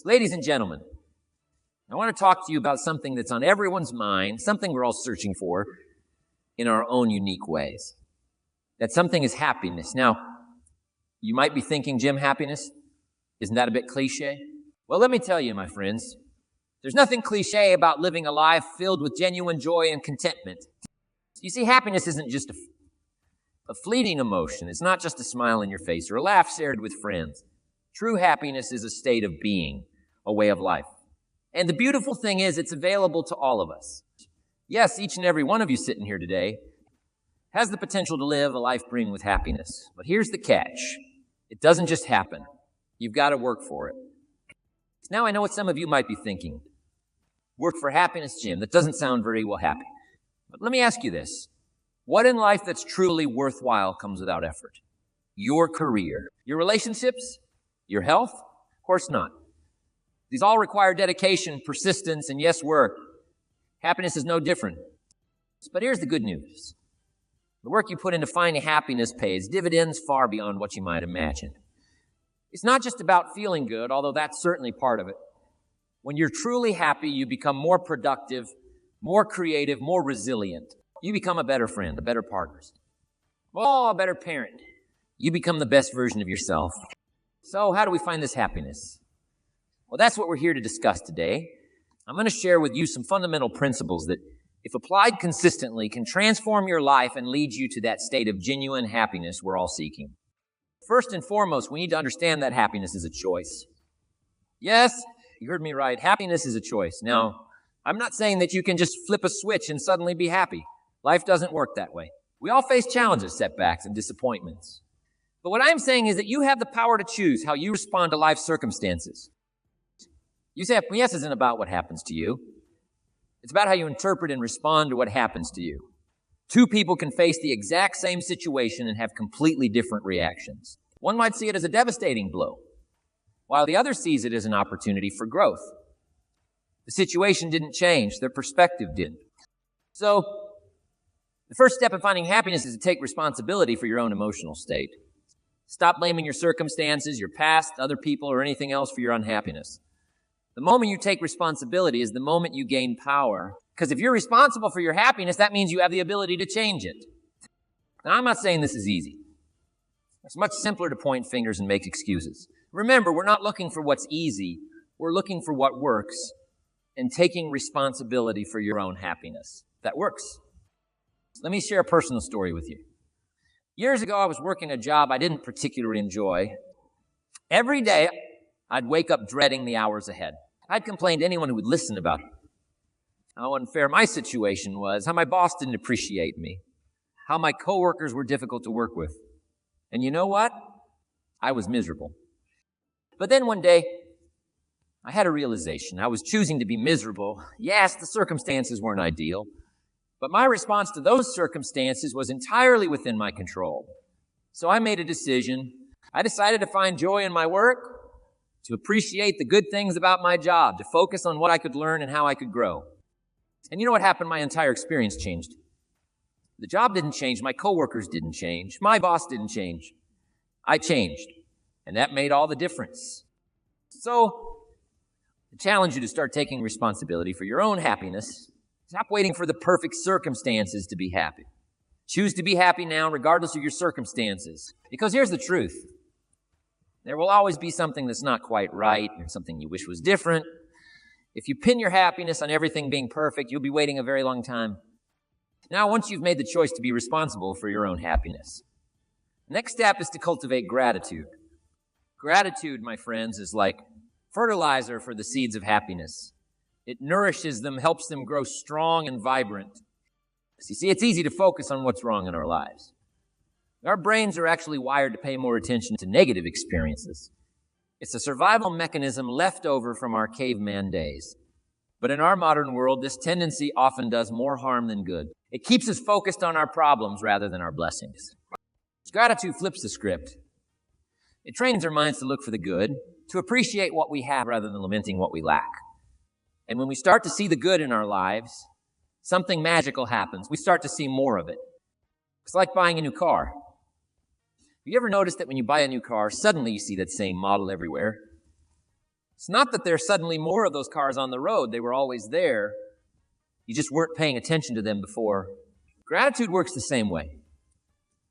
Ladies and gentlemen, I want to talk to you about something that's on everyone's mind, something we're all searching for in our own unique ways. That something is happiness. Now, you might be thinking, Jim, happiness? Isn't that a bit cliche? Well, let me tell you, my friends, there's nothing cliche about living a life filled with genuine joy and contentment. You see, happiness isn't just a fleeting emotion. It's not just a smile on your face or a laugh shared with friends. True happiness is a state of being, a way of life. And the beautiful thing is it's available to all of us. Yes, each and every one of you sitting here today has the potential to live a life brimming with happiness. But here's the catch. It doesn't just happen. You've got to work for it. Now I know what some of you might be thinking. Work for happiness, Jim. That doesn't sound very well happy. But let me ask you this. What in life that's truly worthwhile comes without effort? Your career. Your relationships? Your health? Of course not. These all require dedication, persistence, and yes, work. Happiness is no different. But here's the good news. The work you put into finding happiness pays dividends far beyond what you might imagine. It's not just about feeling good, although that's certainly part of it. When you're truly happy, you become more productive, more creative, more resilient. You become a better friend, a better partner. Oh, a better parent. You become the best version of yourself. So how do we find this happiness? Well, that's what we're here to discuss today. I'm going to share with you some fundamental principles that, if applied consistently, can transform your life and lead you to that state of genuine happiness we're all seeking. First and foremost, we need to understand that happiness is a choice. Yes, you heard me right. Happiness is a choice. Now, I'm not saying that you can just flip a switch and suddenly be happy. Life doesn't work that way. We all face challenges, setbacks, and disappointments. But what I'm saying is that you have the power to choose how you respond to life's circumstances. You say happiness isn't about what happens to you. It's about how you interpret and respond to what happens to you. Two people can face the exact same situation and have completely different reactions. One might see it as a devastating blow, while the other sees it as an opportunity for growth. The situation didn't change, their perspective did. So, the first step in finding happiness is to take responsibility for your own emotional state. Stop blaming your circumstances, your past, other people, or anything else for your unhappiness. The moment you take responsibility is the moment you gain power. Because if you're responsible for your happiness, that means you have the ability to change it. Now, I'm not saying this is easy. It's much simpler to point fingers and make excuses. Remember, we're not looking for what's easy. We're looking for what works and taking responsibility for your own happiness. That works. Let me share a personal story with you. Years ago, I was working a job I didn't particularly enjoy. Every day, I'd wake up dreading the hours ahead. I'd complain to anyone who would listen about how unfair my situation was, how my boss didn't appreciate me, how my coworkers were difficult to work with. And you know what? I was miserable. But then one day, I had a realization. I was choosing to be miserable. Yes, the circumstances weren't ideal, but my response to those circumstances was entirely within my control. So I made a decision. I decided to find joy in my work, to appreciate the good things about my job, to focus on what I could learn and how I could grow. And you know what happened? My entire experience changed. The job didn't change. My coworkers didn't change. My boss didn't change. I changed. And that made all the difference. So, I challenge you to start taking responsibility for your own happiness. Stop waiting for the perfect circumstances to be happy. Choose to be happy now, regardless of your circumstances. Because here's the truth. There will always be something that's not quite right, or something you wish was different. If you pin your happiness on everything being perfect, you'll be waiting a very long time. Now, once you've made the choice to be responsible for your own happiness, the next step is to cultivate gratitude. Gratitude, my friends, is like fertilizer for the seeds of happiness. It nourishes them, helps them grow strong and vibrant. You see, it's easy to focus on what's wrong in our lives. Our brains are actually wired to pay more attention to negative experiences. It's a survival mechanism left over from our caveman days. But in our modern world, this tendency often does more harm than good. It keeps us focused on our problems rather than our blessings. Gratitude flips the script. It trains our minds to look for the good, to appreciate what we have rather than lamenting what we lack. And when we start to see the good in our lives, something magical happens. We start to see more of it. It's like buying a new car. Have you ever noticed that when you buy a new car, suddenly you see that same model everywhere? It's not that there's suddenly more of those cars on the road. They were always there. You just weren't paying attention to them before. Gratitude works the same way.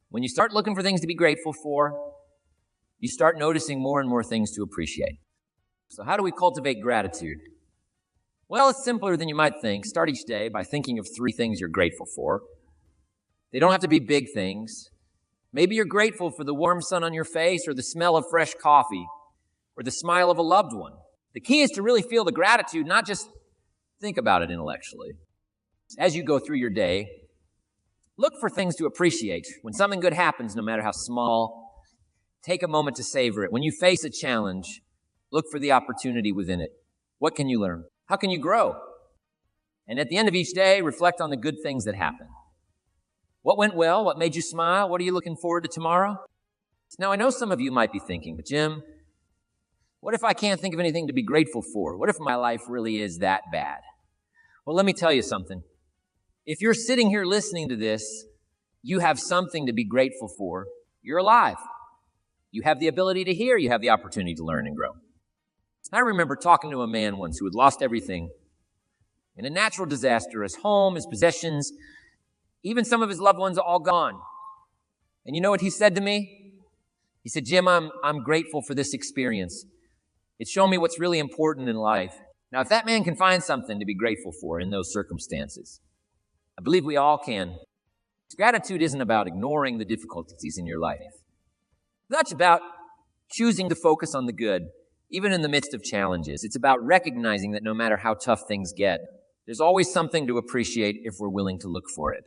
When you start looking for things to be grateful for, you start noticing more and more things to appreciate. So how do we cultivate gratitude? Well, it's simpler than you might think. Start each day by thinking of 3 things you're grateful for. They don't have to be big things. Maybe you're grateful for the warm sun on your face or the smell of fresh coffee or the smile of a loved one. The key is to really feel the gratitude, not just think about it intellectually. As you go through your day, look for things to appreciate. When something good happens, no matter how small, take a moment to savor it. When you face a challenge, look for the opportunity within it. What can you learn? How can you grow? And at the end of each day, reflect on the good things that happen. What went well? What made you smile? What are you looking forward to tomorrow? Now, I know some of you might be thinking, but Jim, what if I can't think of anything to be grateful for? What if my life really is that bad? Well, let me tell you something. If you're sitting here listening to this, you have something to be grateful for. You're alive. You have the ability to hear. You have the opportunity to learn and grow. I remember talking to a man once who had lost everything in a natural disaster, his home, his possessions, even some of his loved ones all gone. And you know what he said to me? He said, Jim, I'm grateful for this experience. It's shown me what's really important in life. Now, if that man can find something to be grateful for in those circumstances, I believe we all can. Gratitude isn't about ignoring the difficulties in your life. It's about choosing to focus on the good, even in the midst of challenges. It's about recognizing that no matter how tough things get, there's always something to appreciate if we're willing to look for it.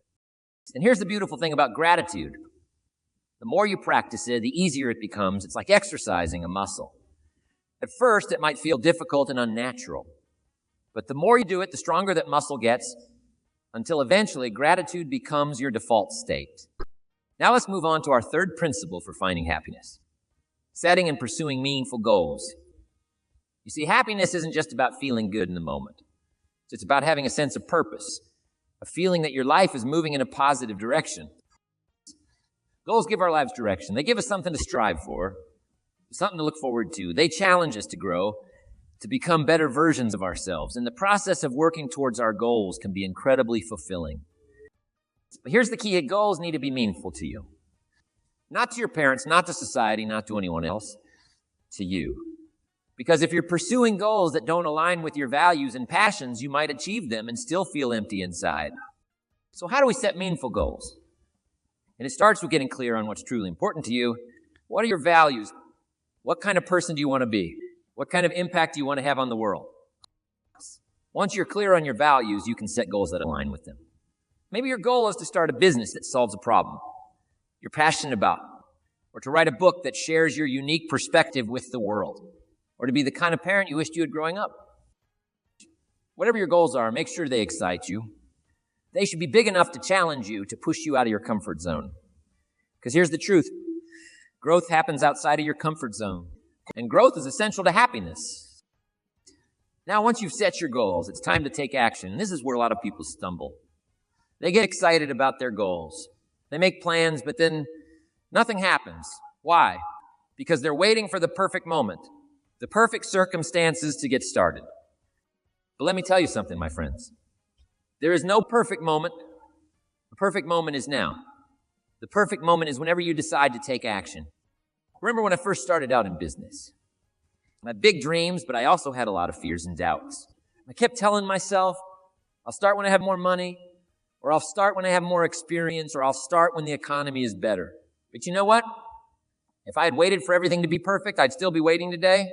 And here's the beautiful thing about gratitude. The more you practice it, the easier it becomes. It's like exercising a muscle. At first, it might feel difficult and unnatural. But the more you do it, the stronger that muscle gets, until eventually gratitude becomes your default state. Now let's move on to our 3rd principle for finding happiness. Setting and pursuing meaningful goals. You see, happiness isn't just about feeling good in the moment. It's about having a sense of purpose, a feeling that your life is moving in a positive direction. Goals give our lives direction. They give us something to strive for, something to look forward to. They challenge us to grow, to become better versions of ourselves. And the process of working towards our goals can be incredibly fulfilling. But here's the key. Goals need to be meaningful to you. Not to your parents, not to society, not to anyone else, to you. Because if you're pursuing goals that don't align with your values and passions, you might achieve them and still feel empty inside. So how do we set meaningful goals? And it starts with getting clear on what's truly important to you. What are your values? What kind of person do you want to be? What kind of impact do you want to have on the world? Once you're clear on your values, you can set goals that align with them. Maybe your goal is to start a business that solves a problem you're passionate about, or to write a book that shares your unique perspective with the world, or to be the kind of parent you wished you had growing up. Whatever your goals are, make sure they excite you. They should be big enough to challenge you, to push you out of your comfort zone. Because here's the truth. Growth happens outside of your comfort zone. And growth is essential to happiness. Now, once you've set your goals, it's time to take action. And this is where a lot of people stumble. They get excited about their goals. They make plans, but then nothing happens. Why? Because they're waiting for the perfect moment, the perfect circumstances to get started. But let me tell you something, my friends. There is no perfect moment. The perfect moment is now. The perfect moment is whenever you decide to take action. Remember when I first started out in business? I had big dreams, but I also had a lot of fears and doubts. I kept telling myself, I'll start when I have more money, or I'll start when I have more experience, or I'll start when the economy is better. But you know what? If I had waited for everything to be perfect, I'd still be waiting today.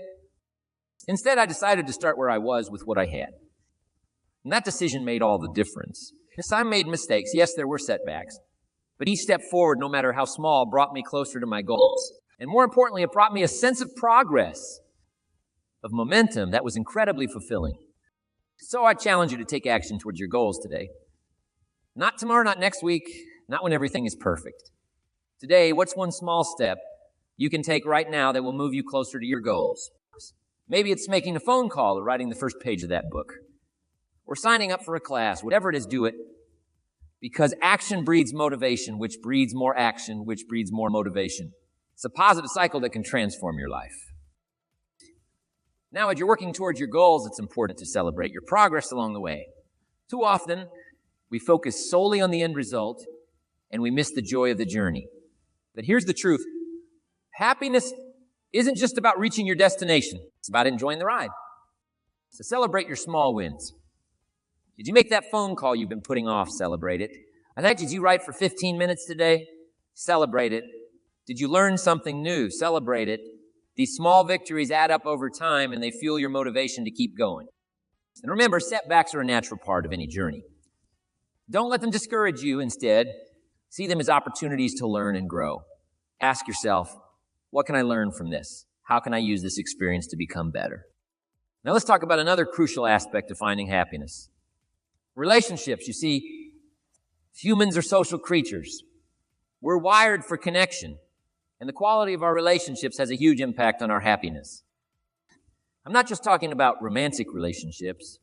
Instead, I decided to start where I was with what I had. And that decision made all the difference. Yes, I made mistakes. Yes, there were setbacks. But each step forward, no matter how small, brought me closer to my goals. And more importantly, it brought me a sense of progress, of momentum that was incredibly fulfilling. So I challenge you to take action towards your goals today. Not tomorrow, not next week, not when everything is perfect. Today, what's one small step you can take right now that will move you closer to your goals? Maybe it's making a phone call or writing the first page of that book, or signing up for a class. Whatever it is, do it. Because action breeds motivation, which breeds more action, which breeds more motivation. It's a positive cycle that can transform your life. Now, as you're working towards your goals, it's important to celebrate your progress along the way. Too often, we focus solely on the end result and we miss the joy of the journey. But here's the truth. Happiness isn't just about reaching your destination. It's about enjoying the ride. So celebrate your small wins. Did you make that phone call you've been putting off? Celebrate it. Did you write for 15 minutes today? Celebrate it. Did you learn something new? Celebrate it. These small victories add up over time and they fuel your motivation to keep going. And remember, setbacks are a natural part of any journey. Don't let them discourage you. Instead, see them as opportunities to learn and grow. Ask yourself, what can I learn from this? How can I use this experience to become better? Now let's talk about another crucial aspect of finding happiness. Relationships. You see, humans are social creatures. We're wired for connection, and the quality of our relationships has a huge impact on our happiness. I'm not just talking about romantic relationships,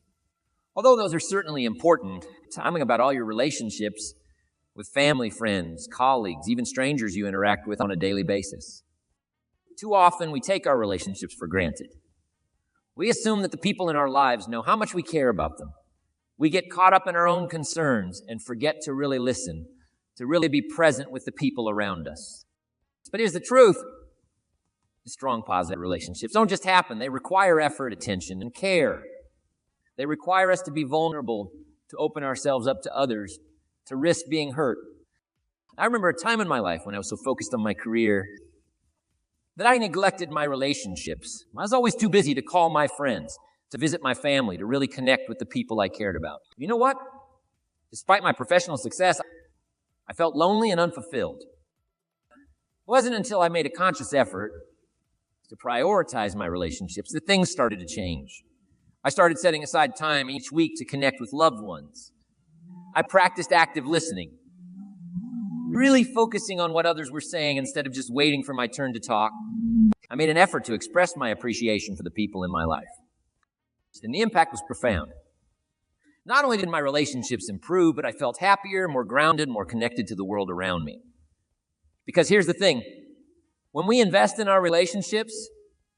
although those are certainly important. I'm talking about all your relationships with family, friends, colleagues, even strangers you interact with on a daily basis. Too often, we take our relationships for granted. We assume that the people in our lives know how much we care about them. We get caught up in our own concerns and forget to really listen, to really be present with the people around us. But here's the truth. Strong, positive relationships don't just happen. They require effort, attention, and care. They require us to be vulnerable, to open ourselves up to others, to risk being hurt. I remember a time in my life when I was so focused on my career that I neglected my relationships. I was always too busy to call my friends, to visit my family, to really connect with the people I cared about. You know what? Despite my professional success, I felt lonely and unfulfilled. It wasn't until I made a conscious effort to prioritize my relationships that things started to change. I started setting aside time each week to connect with loved ones. I practiced active listening, really focusing on what others were saying instead of just waiting for my turn to talk. I made an effort to express my appreciation for the people in my life. And the impact was profound. Not only did my relationships improve, but I felt happier, more grounded, more connected to the world around me. Because here's the thing. When we invest in our relationships,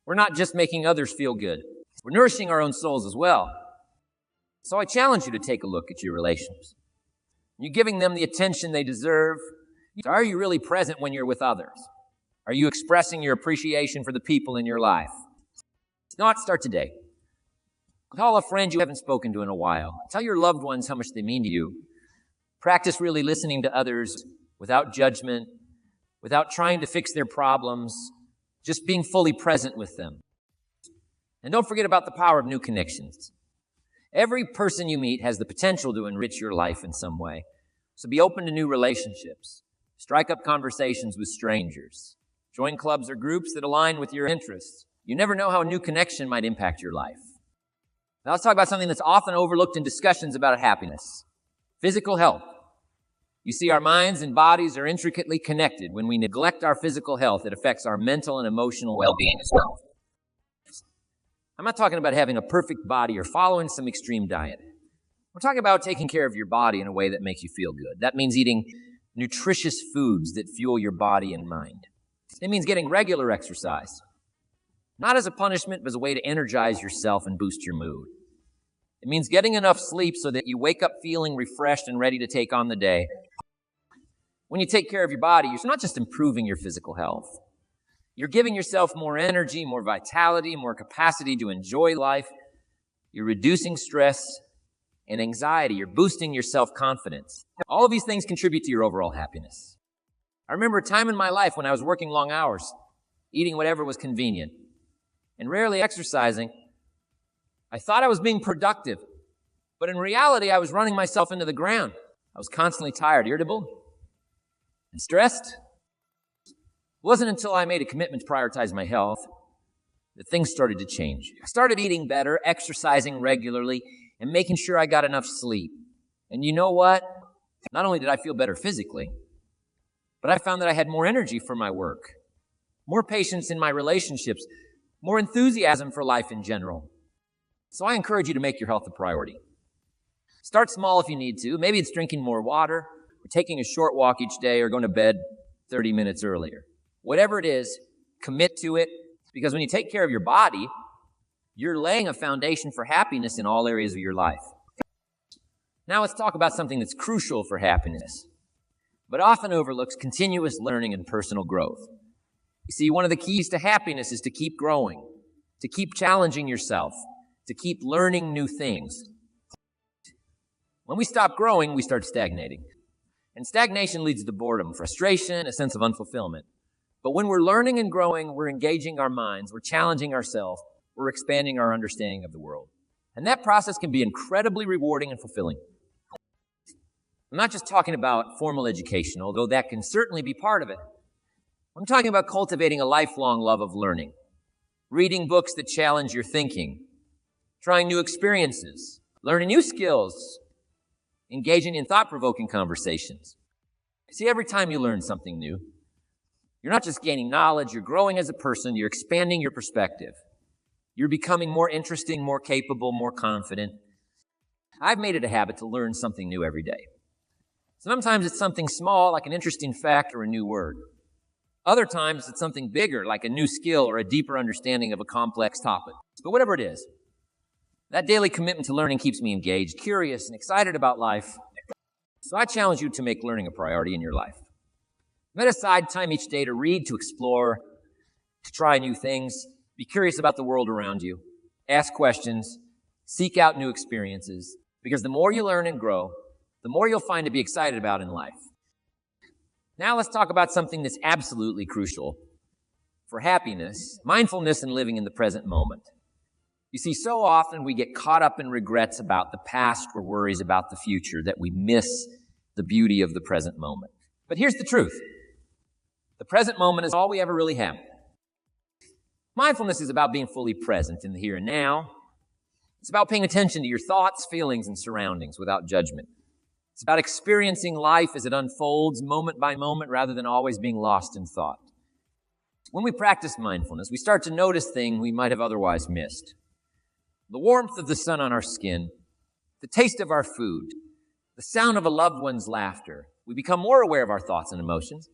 we're not just making others feel good. We're nourishing our own souls as well. So I challenge you to take a look at your relationships. Are you giving them the attention they deserve? Are you really present when you're with others? Are you expressing your appreciation for the people in your life? Not start today. Call a friend you haven't spoken to in a while. Tell your loved ones how much they mean to you. Practice really listening to others without judgment, without trying to fix their problems, just being fully present with them. And don't forget about the power of new connections. Every person you meet has the potential to enrich your life in some way. So be open to new relationships. Strike up conversations with strangers. Join clubs or groups that align with your interests. You never know how a new connection might impact your life. Now let's talk about something that's often overlooked in discussions about happiness. Physical health. You see, our minds and bodies are intricately connected. When we neglect our physical health, it affects our mental and emotional well-being as well. I'm not talking about having a perfect body or following some extreme diet. We're talking about taking care of your body in a way that makes you feel good. That means eating nutritious foods that fuel your body and mind. It means getting regular exercise. Not as a punishment, but as a way to energize yourself and boost your mood. It means getting enough sleep so that you wake up feeling refreshed and ready to take on the day. When you take care of your body, you're not just improving your physical health. You're giving yourself more energy, more vitality, more capacity to enjoy life. You're reducing stress and anxiety. You're boosting your self-confidence. All of these things contribute to your overall happiness. I remember a time in my life when I was working long hours, eating whatever was convenient, and rarely exercising. I thought I was being productive, but in reality, I was running myself into the ground. I was constantly tired, irritable, and stressed. It wasn't until I made a commitment to prioritize my health that things started to change. I started eating better, exercising regularly, and making sure I got enough sleep. And you know what? Not only did I feel better physically, but I found that I had more energy for my work, more patience in my relationships, more enthusiasm for life in general. So I encourage you to make your health a priority. Start small if you need to. Maybe it's drinking more water, or taking a short walk each day, or going to bed 30 minutes earlier. Whatever it is, commit to it, because when you take care of your body, You're laying a foundation for happiness in all areas of your life. Now let's talk about something that's crucial for happiness, but often overlooks: continuous learning and personal growth. You see, one of the keys to happiness is to keep growing, to keep challenging yourself, to keep learning new things. When we stop growing, we start stagnating. And stagnation leads to boredom, frustration, a sense of unfulfillment. But when we're learning and growing, we're engaging our minds, we're challenging ourselves, we're expanding our understanding of the world. And that process can be incredibly rewarding and fulfilling. I'm not just talking about formal education, although that can certainly be part of it. I'm talking about cultivating a lifelong love of learning, reading books that challenge your thinking, trying new experiences, learning new skills, engaging in thought-provoking conversations. See, every time you learn something new, you're not just gaining knowledge, you're growing as a person, you're expanding your perspective. You're becoming more interesting, more capable, more confident. I've made it a habit to learn something new every day. Sometimes it's something small, like an interesting fact or a new word. Other times it's something bigger, like a new skill or a deeper understanding of a complex topic. But whatever it is, that daily commitment to learning keeps me engaged, curious, and excited about life. So I challenge you to make learning a priority in your life. Set aside time each day to read, to explore, to try new things. Be curious about the world around you. Ask questions. Seek out new experiences. Because the more you learn and grow, the more you'll find to be excited about in life. Now let's talk about something that's absolutely crucial for happiness: mindfulness and living in the present moment. You see, so often we get caught up in regrets about the past or worries about the future that we miss the beauty of the present moment. But here's the truth. The present moment is all we ever really have. Mindfulness is about being fully present in the here and now. It's about paying attention to your thoughts, feelings, and surroundings without judgment. It's about experiencing life as it unfolds moment by moment rather than always being lost in thought. When we practice mindfulness, we start to notice things we might have otherwise missed. The warmth of the sun on our skin, the taste of our food, the sound of a loved one's laughter. We become more aware of our thoughts and emotions,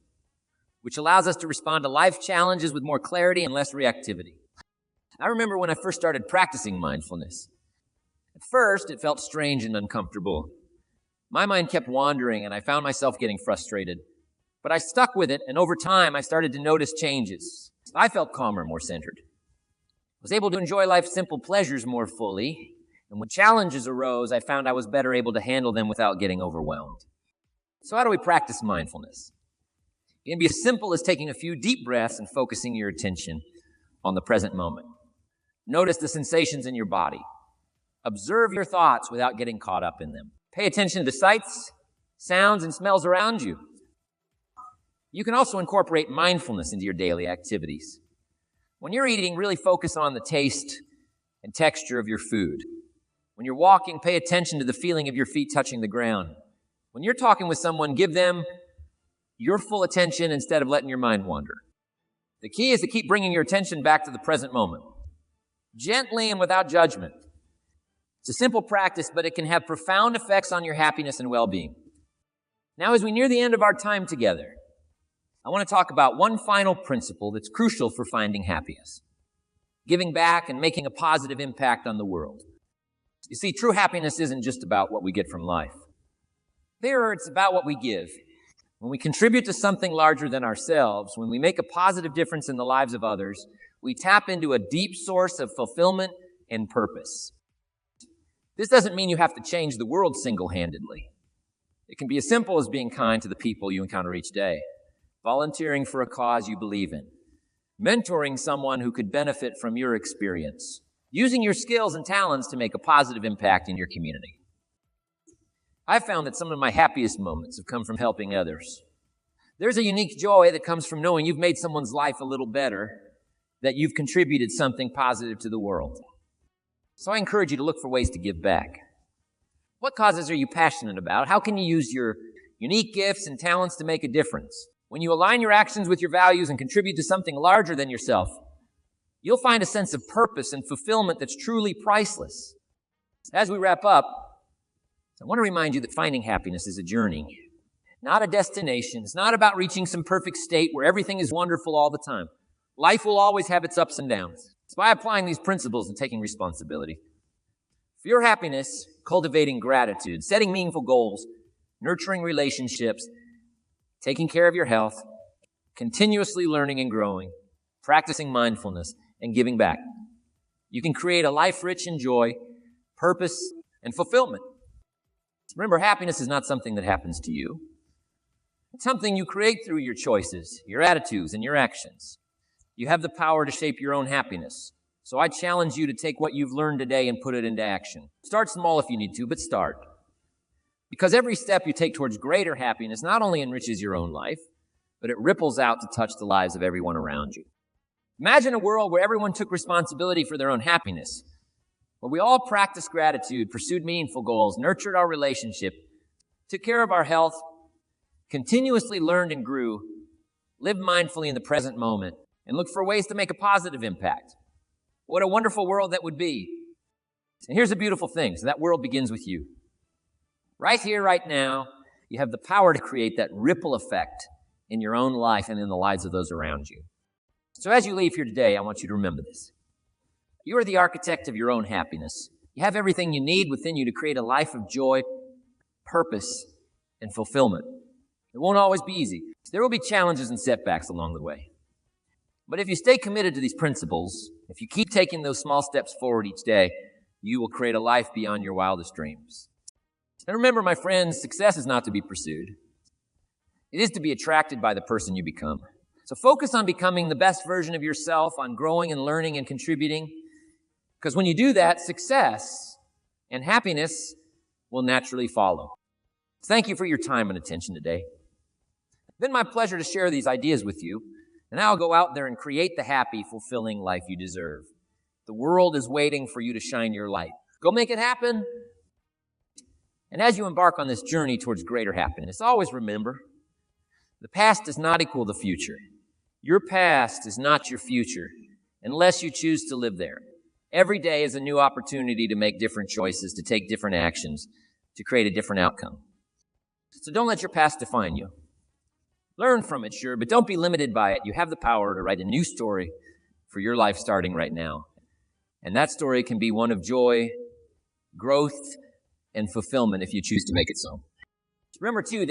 which allows us to respond to life challenges with more clarity and less reactivity. I remember when I first started practicing mindfulness. At first, it felt strange and uncomfortable. My mind kept wandering, and I found myself getting frustrated. But I stuck with it, and over time, I started to notice changes. I felt calmer, more centered. I was able to enjoy life's simple pleasures more fully, and when challenges arose, I found I was better able to handle them without getting overwhelmed. So how do we practice mindfulness? It can be as simple as taking a few deep breaths and focusing your attention on the present moment. Notice the sensations in your body. Observe your thoughts without getting caught up in them. Pay attention to sights, sounds, and smells around you. You can also incorporate mindfulness into your daily activities. When you're eating, really focus on the taste and texture of your food. When you're walking, pay attention to the feeling of your feet touching the ground. When you're talking with someone, give them your full attention instead of letting your mind wander. The key is to keep bringing your attention back to the present moment, gently and without judgment. It's a simple practice, but it can have profound effects on your happiness and well-being. Now, as we near the end of our time together, I want to talk about one final principle that's crucial for finding happiness: giving back and making a positive impact on the world. You see, true happiness isn't just about what we get from life. There, it's about what we give. When we contribute to something larger than ourselves, when we make a positive difference in the lives of others, we tap into a deep source of fulfillment and purpose. This doesn't mean you have to change the world single-handedly. It can be as simple as being kind to the people you encounter each day, volunteering for a cause you believe in, mentoring someone who could benefit from your experience, using your skills and talents to make a positive impact in your community. I've found that some of my happiest moments have come from helping others. There's a unique joy that comes from knowing you've made someone's life a little better, that you've contributed something positive to the world. So I encourage you to look for ways to give back. What causes are you passionate about? How can you use your unique gifts and talents to make a difference? When you align your actions with your values and contribute to something larger than yourself, you'll find a sense of purpose and fulfillment that's truly priceless. As we wrap up, I want to remind you that finding happiness is a journey, not a destination. It's not about reaching some perfect state where everything is wonderful all the time. Life will always have its ups and downs. It's by applying these principles and taking responsibility. For your happiness, cultivating gratitude, setting meaningful goals, nurturing relationships, taking care of your health, continuously learning and growing, practicing mindfulness, and giving back. You can create a life rich in joy, purpose, and fulfillment. Remember, happiness is not something that happens to you. It's something you create through your choices, your attitudes, and your actions. You have the power to shape your own happiness. So I challenge you to take what you've learned today and put it into action. Start small if you need to, but start. Because every step you take towards greater happiness not only enriches your own life, but it ripples out to touch the lives of everyone around you. Imagine a world where everyone took responsibility for their own happiness, where we all practiced gratitude, pursued meaningful goals, nurtured our relationship, took care of our health, continuously learned and grew, lived mindfully in the present moment, and looked for ways to make a positive impact. What a wonderful world that would be. And here's the beautiful thing. So that world begins with you. Right here, right now, you have the power to create that ripple effect in your own life and in the lives of those around you. So as you leave here today, I want you to remember this. You are the architect of your own happiness. You have everything you need within you to create a life of joy, purpose, and fulfillment. It won't always be easy. There will be challenges and setbacks along the way. But if you stay committed to these principles, if you keep taking those small steps forward each day, you will create a life beyond your wildest dreams. And remember, my friends, success is not to be pursued. It is to be attracted by the person you become. So focus on becoming the best version of yourself, on growing and learning and contributing. Because when you do that, success and happiness will naturally follow. Thank you for your time and attention today. It's been my pleasure to share these ideas with you. And now go out there and create the happy, fulfilling life you deserve. The world is waiting for you to shine your light. Go make it happen. And as you embark on this journey towards greater happiness, always remember, the past does not equal the future. Your past is not your future unless you choose to live there. Every day is a new opportunity to make different choices, to take different actions, to create a different outcome. So don't let your past define you. Learn from it, sure, but don't be limited by it. You have the power to write a new story for your life starting right now. And that story can be one of joy, growth, and fulfillment if you choose to make it so. Remember, too,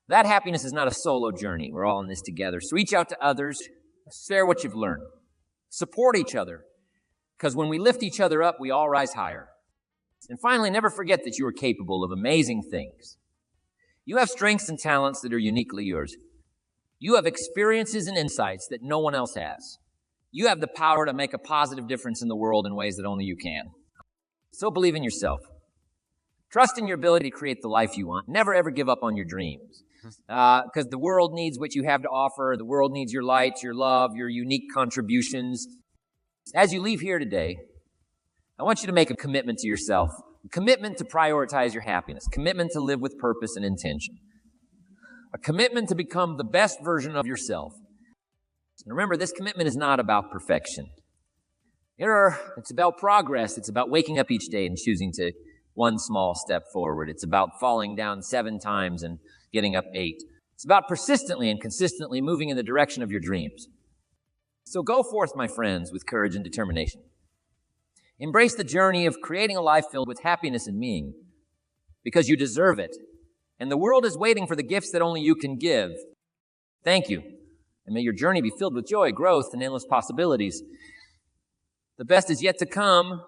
that happiness is not a solo journey. We're all in this together. So reach out to others. Share what you've learned. Support each other. Because when we lift each other up, we all rise higher. And finally, never forget that you are capable of amazing things. You have strengths and talents that are uniquely yours. You have experiences and insights that no one else has. You have the power to make a positive difference in the world in ways that only you can. So believe in yourself. Trust in your ability to create the life you want. Never, ever give up on your dreams. Because the world needs what you have to offer. The world needs your light, your love, your unique contributions. As you leave here today, I want you to make a commitment to yourself. A commitment to prioritize your happiness. Commitment to live with purpose and intention. A commitment to become the best version of yourself. And remember, this commitment is not about perfection. It's about progress. It's about waking up each day and choosing to one small step forward. It's about falling down 7 times and getting up 8. It's about persistently and consistently moving in the direction of your dreams. So go forth, my friends, with courage and determination. Embrace the journey of creating a life filled with happiness and meaning, because you deserve it. And the world is waiting for the gifts that only you can give. Thank you. And may your journey be filled with joy, growth, and endless possibilities. The best is yet to come.